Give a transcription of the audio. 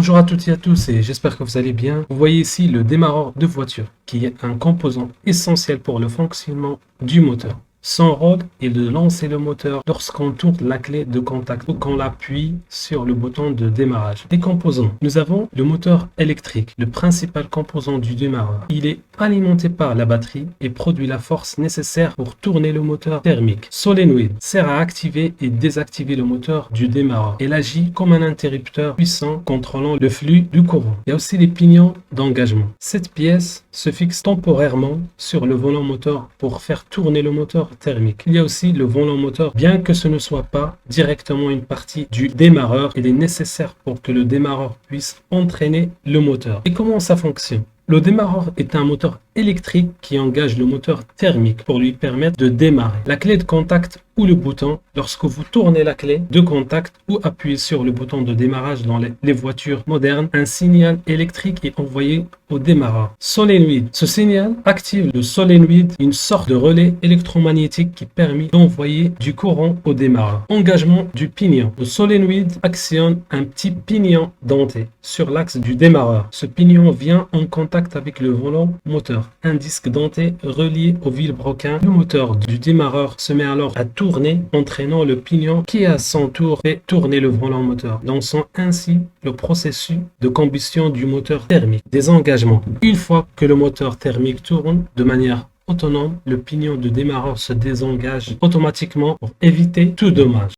Bonjour à toutes et à tous et j'espère que vous allez bien. Vous voyez ici le démarreur de voiture qui est un composant essentiel pour le fonctionnement du moteur. Son rôle est de lancer le moteur lorsqu'on tourne la clé de contact ou qu'on appuie sur le bouton de démarrage. Les composants. Nous avons le moteur électrique, le principal composant du démarreur. Il est alimenté par la batterie et produit la force nécessaire pour tourner le moteur thermique. Solénoïde sert à activer et désactiver le moteur du démarreur. Il agit comme un interrupteur puissant contrôlant le flux du courant. Il y a aussi les pignons d'engagement. Cette pièce se fixe temporairement sur le volant moteur pour faire tourner le moteur thermique. Il y a aussi le volant moteur. Bien que ce ne soit pas directement une partie du démarreur, il est nécessaire pour que le démarreur puisse entraîner le moteur. Et comment ça fonctionne? Le démarreur est un moteur électrique qui engage le moteur thermique pour lui permettre de démarrer. La clé de contact ou le bouton, lorsque vous tournez la clé de contact ou appuyez sur le bouton de démarrage dans les voitures modernes, un signal électrique est envoyé au démarreur. Solénoïde. Ce signal active le solénoïde, une sorte de relais électromagnétique qui permet d'envoyer du courant au démarreur. Engagement du pignon. Le solénoïde actionne un petit pignon denté sur l'axe du démarreur. Ce pignon vient en contact avec le volant moteur. Un disque denté relié au vilebrequin. Le moteur du démarreur se met alors à tourner, entraînant le pignon qui à son tour fait tourner le volant moteur, lançant ainsi le processus de combustion du moteur thermique. Désengagement. Une fois que le moteur thermique tourne de manière autonome, le pignon de démarreur se désengage automatiquement pour éviter tout dommage.